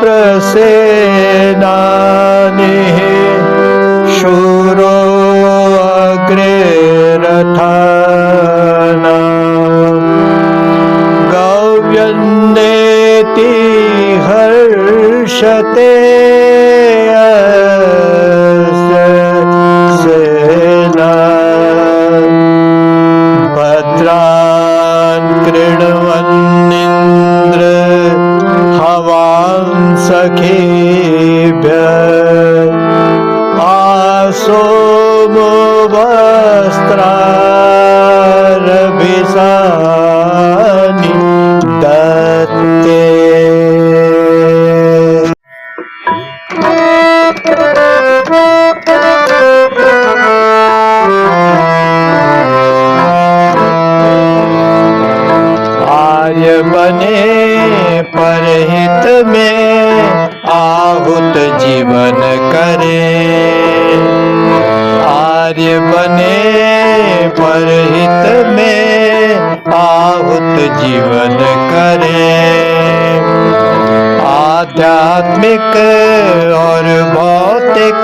प्रसेनानिः शूरो अग्रे रथानां गव्यन्नेति हर्षते सेना भद्रान् कृण्वन्निन्द्र हवां सखीभ्यः आसोमो वस्त्रारभिसानि दत्ते। आर्य बने परहित में आहुत जीवन करे। आर्य बने परहित में आहुत जीवन करे। आध्यात्मिक और भौतिक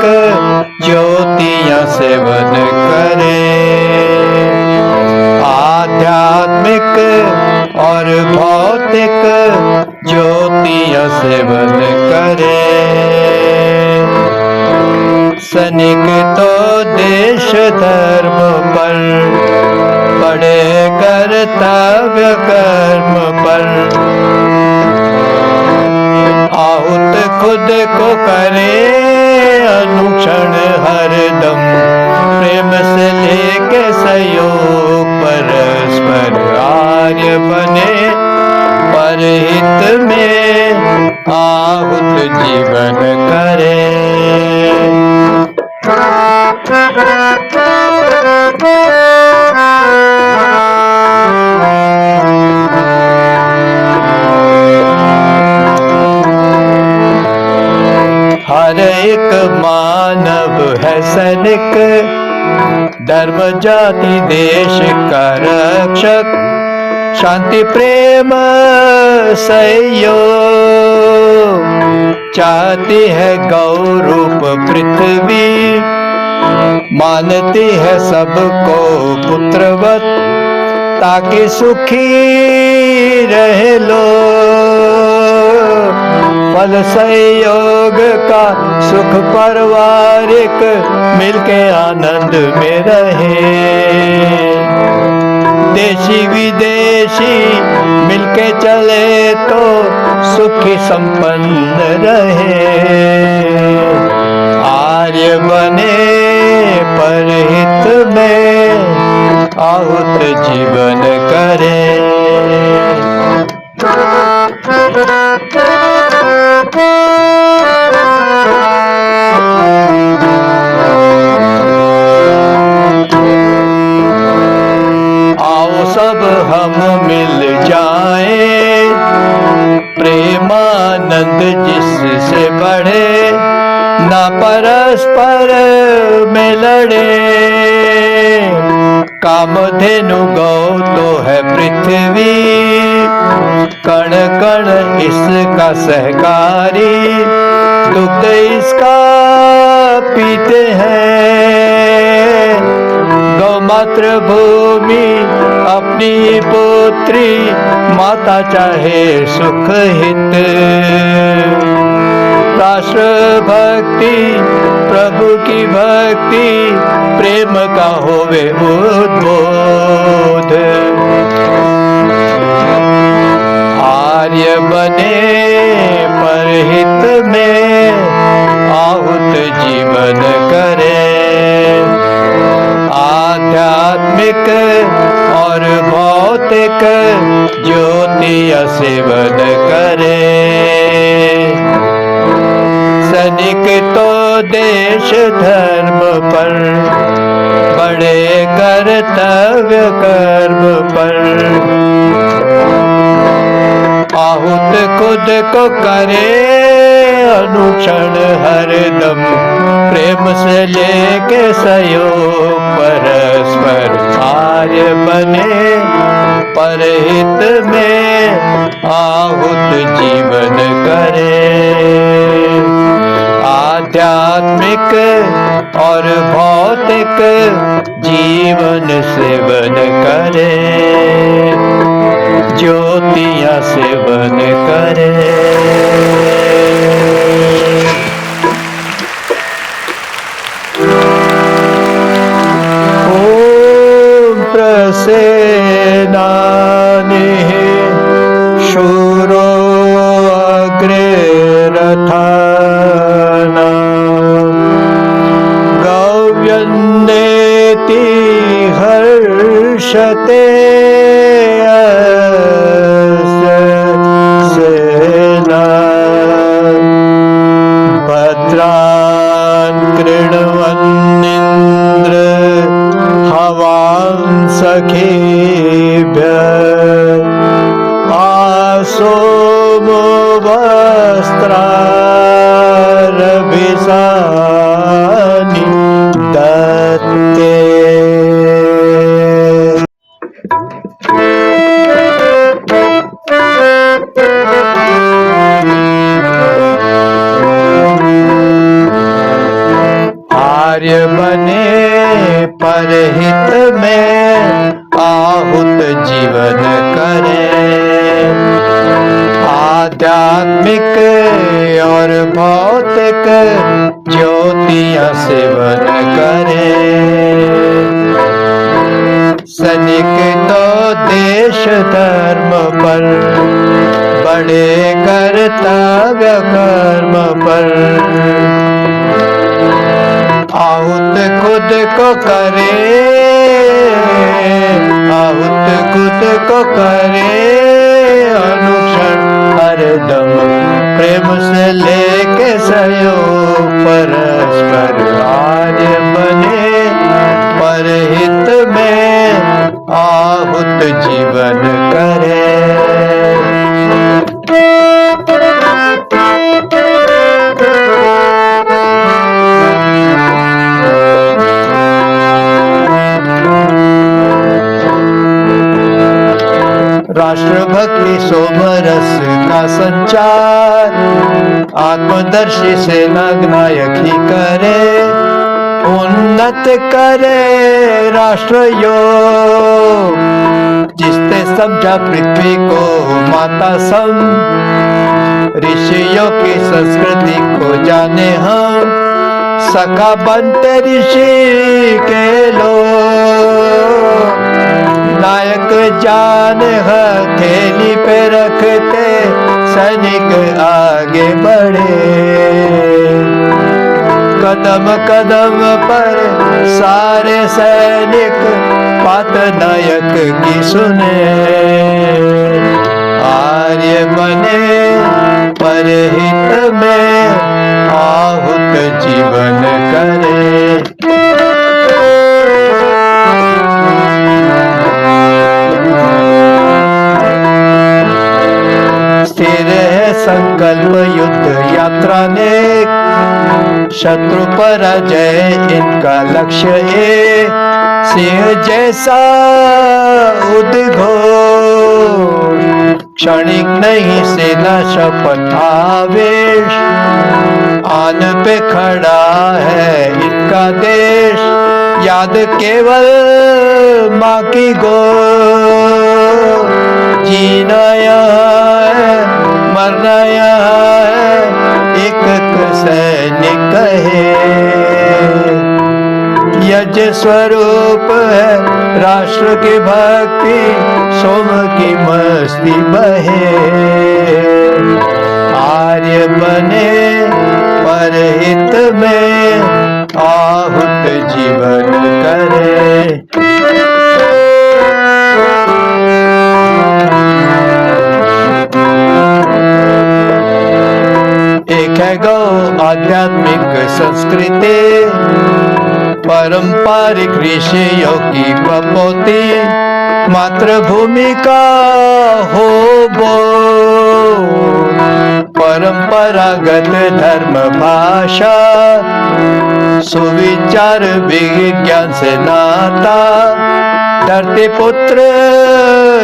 ज्योतियां सेवन करे। आध्यात्मिक और भौतिक ज्योतियां सेवन करे। सैनिक तो देश धर्म पर पड़े कर्तव्य कर्म पर। आहुत खुद को करे अनुक्षण हरदम प्रेम से लेके सहयोग परस्पर। आर्य बने परहित में आहुत जीवन करे। हर एक मानव है सैनिक, धर्म जाति देश का रक्षक। शांति प्रेम सहयोग चाहती है गौरूप पृथ्वी। मानती है सबको पुत्रवत ताकि सुखी रहे लोग। फल सहयोग का सुख पारिवारिक मिलके आनंद में रहे। देशी विदेशी मिलके चले तो सुखी संपन्न रहे। आर्य बने परहित में आहुत जीवन करे। आओ सब हम मिल जाएं, प्रेमानंद जिससे बढ़े। ना परस्पर में लड़े। कामधेनु गौ तो है पृथ्वी, कण कण इसका सहकारी। दुग्ध इसका पीते हैं। गौ मातृभूमि अपनी पुत्री, माता चाहे सुख हित। राष्ट्र भक्ति प्रभु की भक्ति, प्रेम का होवे उद्बोध। आर्य बने परहित में आहुत जीवन करे। आध्यात्मिक और भौतिक ज्योतिया सेवन करे। सैनिक तो देश धर्म पर बड़े कर्तव्य कर्म पर। आहुत खुद को करे अनुक्षण हरदम, प्रेम से लेके सहयोग परस्पर। आर्य बने परहित में आहुत जीवन करे। आध्यात्मिक और भौतिक जीवन सेवन करे, ज्योतियां सेवन करे। ओम प्रसेनानिः शूरो अग्रे रथानां गव्यन्नेति हर्षते अस्य सेना भद्रान् कृण्वन्निन्द्र हवां सखीभ्यः आसोमो वस्त्रारभिसानि दत्ते। आर्य बने परहित में आहुत जीवन करे। आध्यात्मिक और भौतिक ज्योतियां सेवन करे। सैनिक तो देश धर्म पर बड़े कर्तव्य कर्म पर आहुत खुद को करे। आहुत खुद को करे अनुक्षण हरदम प्रेम से लेके सहयोग परस्पर। आर्य बने परहित में आहुत जीवन करे। राष्ट्रभक्ति सोमरस का संचार आत्मदर्शी सेना नायक ही करे। उन्नत करे राष्ट्र योग जिसने समझा पृथ्वी को माता सम। ऋषियों की संस्कृति को जाने हम, सखा बनते ऋषि के लोग। नायक जान हथेली पे रखते सैनिक आगे बढ़े। कदम कदम पर सारे सैनिक बात नायक की सुने। आर्य बने परहित में आहुत जीवन करे। स्थिर है संकल्प युद्ध यात्रा ने, शत्रु पराजय इनका लक्ष्य है। सिंह जैसा उद्घोष क्षणिक नहीं सेना शपथ आवेश। आन पे खड़ा है इनका देश, याद केवल माँ की गोद। जीना यहाँ है मरना यहाँ है, एक सैनिक है। यज्ञ स्वरूप है राष्ट्र की भक्ति, सोम की मस्ती बहे। आर्य बने परहित में आहुत जीवन करे। एक है गौ आध्यात्मिक संस्कृति, पारंपरिक ऋषियों की कपोती। मातृभूमि का हो बोल, परंपरागत धर्म भाषा। सुविचार विज्ञान से नाता, धरती पुत्र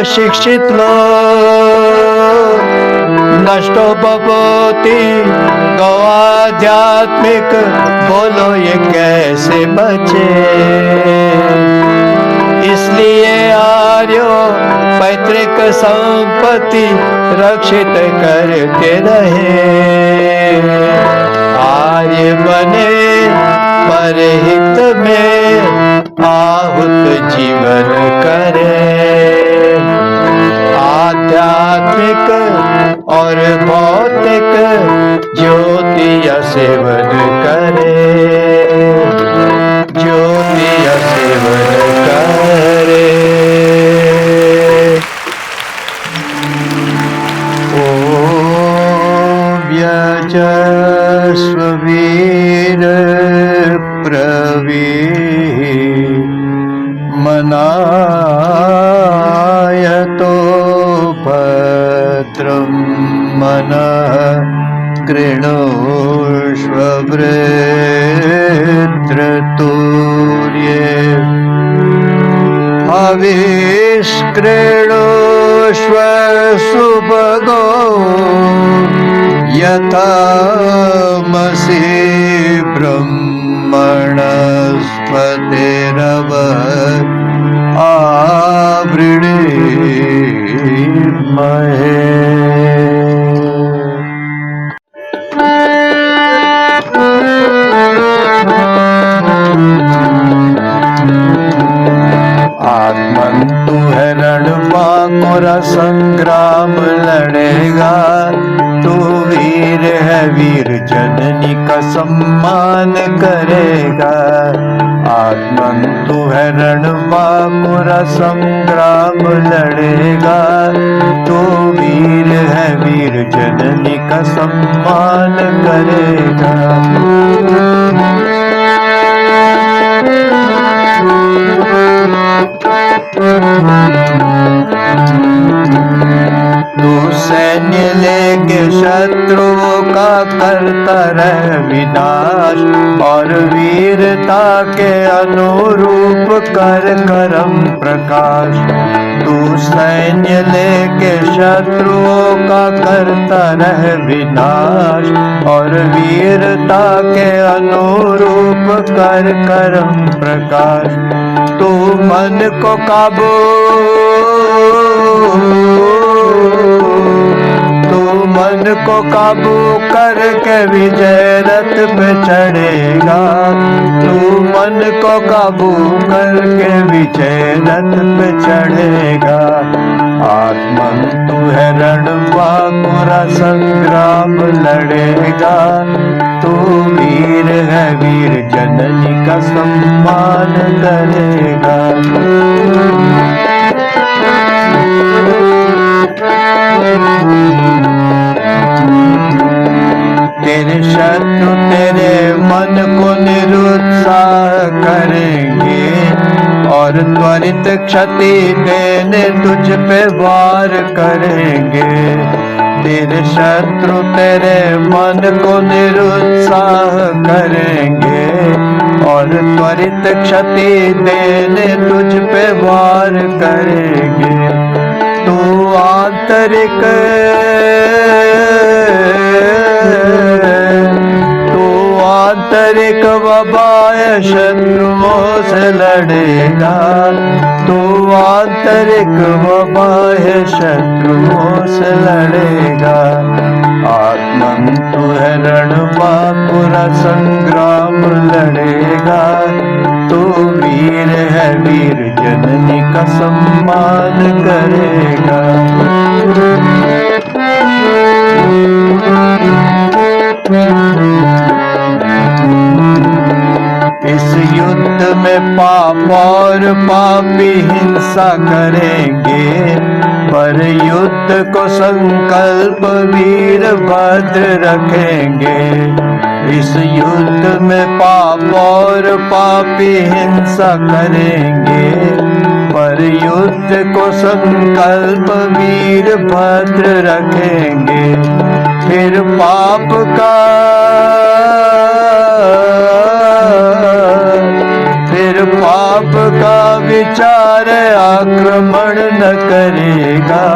शिक्षित लोग। नष्टो भवति गो आध्यात्मिक, बोलो ये कैसे बचे। इसलिए आर्यो पैतृक संपत्ति रक्षित करते रहे। आर्य बने परहित में आहुत जीवन करे। आध्यात्मिक और भौतिक ज्योति सेवन करे। ज्योति सेवन करे। यजस्व वीर प्रवीर मनायतो भद्रं मनः कृणोष्व वृत्रतुर्ये हविष्कृणोष्व सुभगो यथामसि ब्रह्मणस्पतिरव आवृणीमहे। आत्मन तू है रणबांकुर संग्राम लड़ेगा। तू वीर है वीर जननी का सम्मान करेगा। आत्मन तू है रणबांकुर संग्राम लड़ेगा। तू वीर है वीर जननी का सम्मान करेगा। तू सैन्य लेके शत्रुओं का करता रह विनाश और वीरता के अनुरूप कर करम प्रकाश। तू सैन्य लेके शत्रुओं का करता रह विनाश और वीरता के अनुरूप कर करम प्रकाश। तू मन को काबू मन को काबू करके विजय रथ पे चढ़ेगा। तू मन को काबू करके विजय रथ पे चढ़ेगा। आत्मन तू है रणबांकुर संग्राम लड़ेगा। तू वीर है वीर जननी का सम्मान करेगा। तेरे शत्रु तेरे मन को निरुत्साह करेंगे और त्वरित क्षति देने तुझ पे वार करेंगे। तेरे शत्रु तेरे मन को निरुत्साह करेंगे और त्वरित क्षति देने तुझ पे वार करेंगे। तू आंतरिक आंतरिक वबाय शत्रुओं से लड़ेगा। तू आंतरिक वबाय शत्रुओं से लड़ेगा। आत्मन तू है रणबांकुर संग्राम लड़ेगा। तू वीर है वीर जननी का सम्मान करेगा। इस युद्ध में पाप और पापी हिंसा करेंगे पर युद्ध को संकल्प वीरभद्र रखेंगे। इस युद्ध में पाप और पापी हिंसा करेंगे पर युद्ध को संकल्प वीरभद्र रखेंगे। फिर पाप का विचार आक्रमण न करेगा।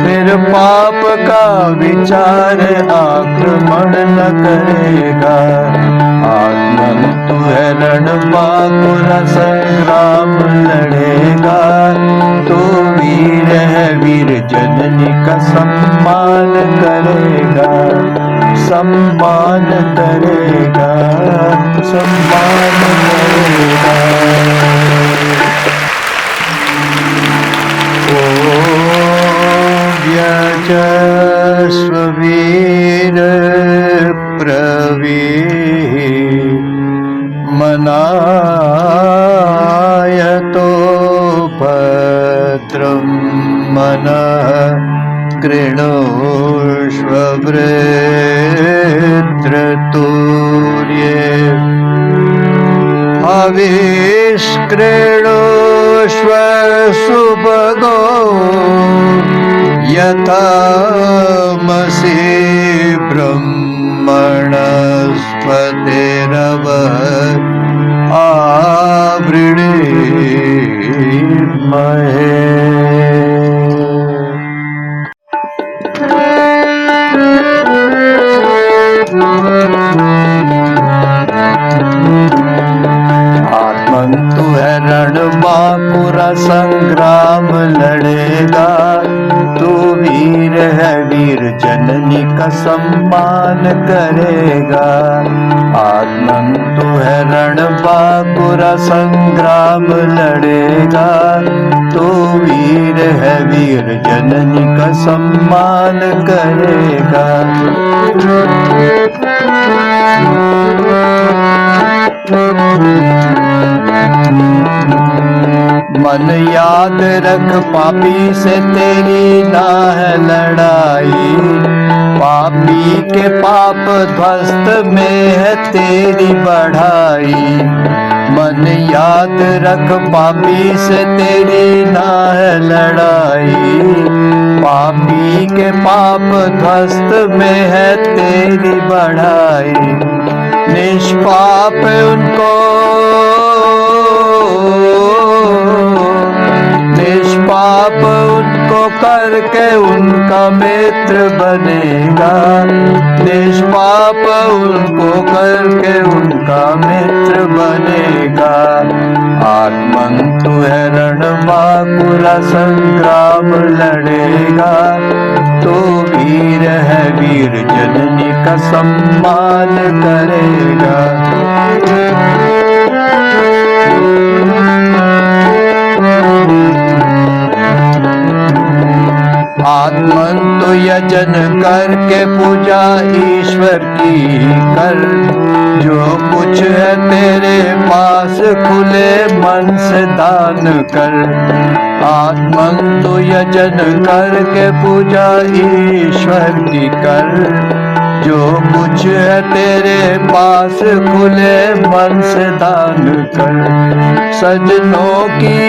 फिर पाप का विचार आक्रमण न करेगा। आत्मन तू है रणबांकुर संग्राम लड़ेगा। तू वीर है वीर जननी का सम्मान करेगा, सम्मान करेगा, सम्मान करेगा। यजस्व वीर प्रवीर मनायतो भद्रं मनः कृणोष्व वृत्रतुर्ये हविष्कृणोष्व सुभगो यथामसि ब्रह्मणस्पतिरव आवृणीमहे। आत्मन तू है रणबांकुर संग्राम लड़ेगा। तू वीर है वीर जननी का सम्मान करेगा। आत्मन तू है रणबांकुर संग्राम लड़ेगा। तू वीर है वीर जननी का सम्मान करेगा। मन याद रख पापी से तेरी ना है लड़ाई। पापी के पाप ध्वस्त में है तेरी बढ़ाई। मन याद रख पापी से तेरी ना है लड़ाई। पापी के पाप ध्वस्त में है तेरी बढ़ाई। निष्पाप उनको निष्पाप उनको करके उनका मित्र बनेगा। निष्पाप उनको करके उनका मित्र बनेगा। आत्मन तू है रणबांकुर संग्राम लड़ेगा। तो वीर है वीर जननी का सम्मान करेगा। आत्मन तो यजन करके पूजा ईश्वर की कर। जो कुछ है तेरे पास खुले मन से दान कर। आत्मन तो यजन करके पूजा ईश्वर की कर। जो कुछ है तेरे पास खुले मन से दान कर। सजनों की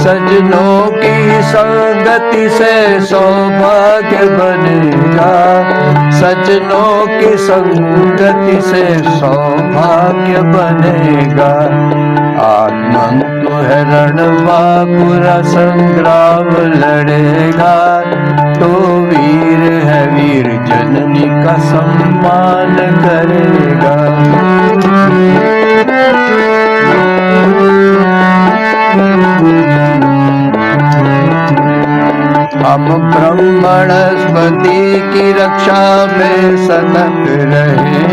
सजनों की संगति से सौभाग्य बनेगा। सजनों की संगति से सौभाग्य बनेगा। आत्मन तू है रणबांकुर संग्राम लड़ेगा। तो वीर है वीर जननी का सम्मान करेगा। हम ब्रह्मणस्पति की रक्षा में सतत रहे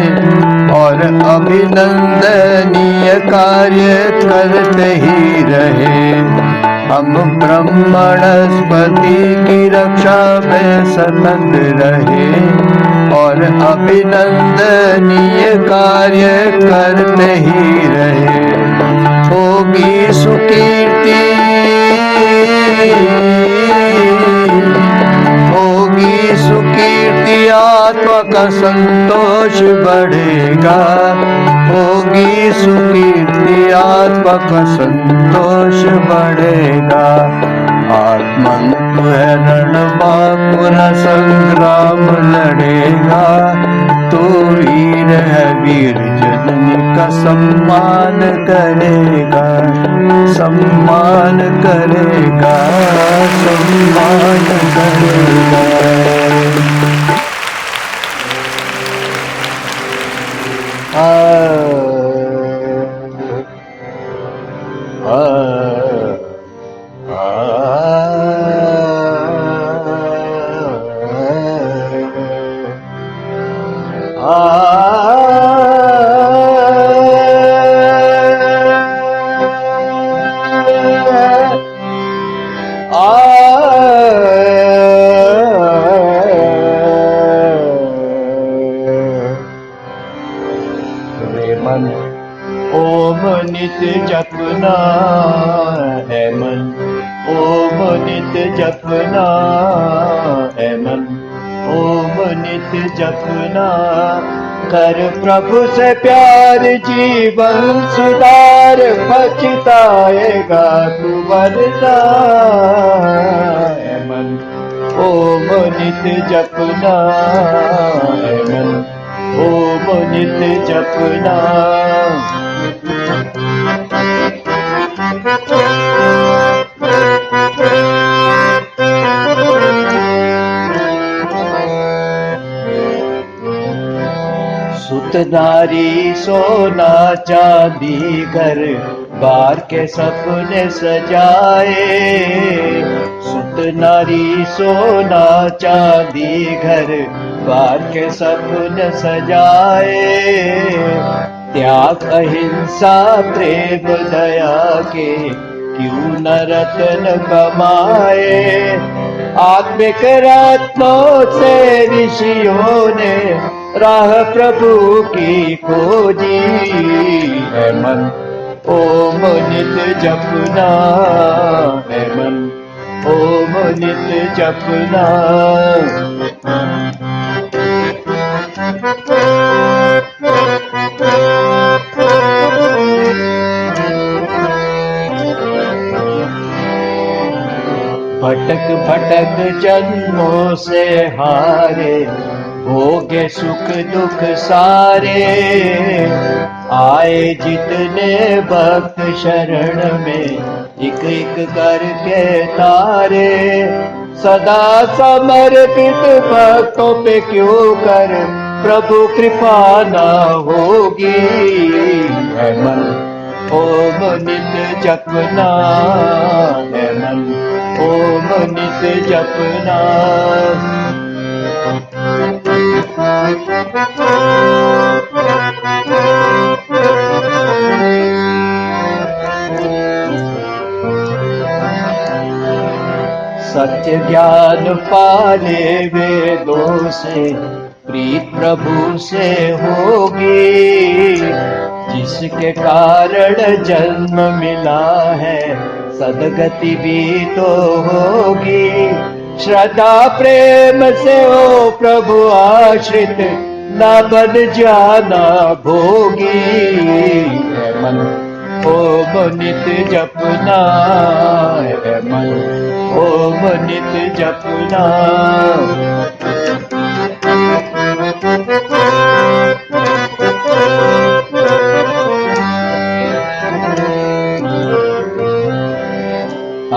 और अभिनंदनीय कार्य करते ही रहे। हम ब्रह्मणस्पति की रक्षा में सतत रहे और अभिनंदनीय कार्य करते ही रहे। होगी सुकीर्ति होगी सुकीर्ति आत्मा का संतोष बढ़ेगा। होगी सुकीर्ति आत्मा का संतोष बढ़ेगा। आत्मन तू है रणबांकुर संग्राम लड़ेगा। तू वीर है वीर जन जननी का सम्मान करेगा, सम्मान करेगा, सम्मान करेगा। ओम नित जपना है मन, ओम नित जपना है मन, ओम नित जपना। कर प्रभु से प्यार जीवन सुधार, पछताएगा तू वरना है मन। ओम नित जपना है मन, ओम नित जपना। सुत नारी सोना चांदी घर बार के सपने सजाए, सुत नारी सोना चांदी घर बार के सपने सजाए। त्याग अहिंसा प्रेम दया के क्यों न रत्न कमाए। आत्मिक रत्नों से ऋषियों ने राह प्रभु की खोजी है मन। ओम नित जपना है मन, ओम नित जपना। भटक भटक जन्मों से हारे, भोगे सुख दुख सारे। आए जितने भक्त शरण में, एक एक करके तारे। सदा समर्पित भक्तों पे क्यों कर प्रभु कृपा न होगी है मन। ओम नित जपना है मन, ओम नित जपना। सत्य ज्ञान पाले वेदों से, प्रीत प्रभु से होगी। जिसके कारण जन्म मिला है, सदगति भी तो होगी। श्रद्धा प्रेम से ओ प्रभु आश्रित, न बन जाना भोगी है मन। ओम नित जपना है मन, ओम नित जपना।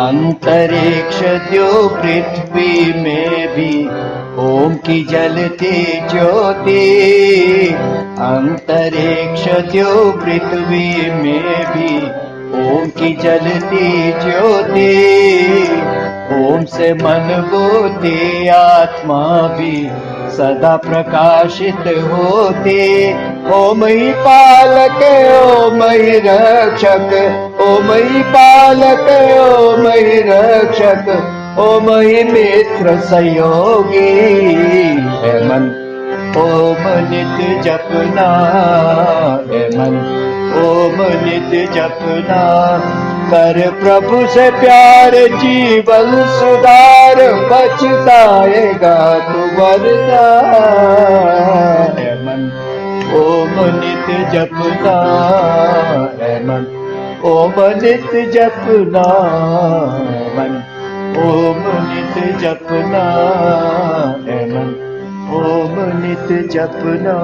अंतरिक्ष जो पृथ्वी में भी ओम की जलती ज्योति। अंतरिक्ष जो पृथ्वी में भी ओम की जलती ज्योति। ओम से मन बुद्धि आत्मा भी सदा प्रकाशित होती। ओम ही पालक ओम ही रक्षक, ओम ही पालक ओम ही रक्षक, ओम ही मित्र सहयोगी है मन। ओम नित जपना है मन, ओम नित जपना। कर प्रभु से प्यार जीवन सुधार, बचताएगा तू वरना है मन। ओम नित जपना है मन, ओम नित जपना मन, ओम नित जपना है मन, ओम नित जपना।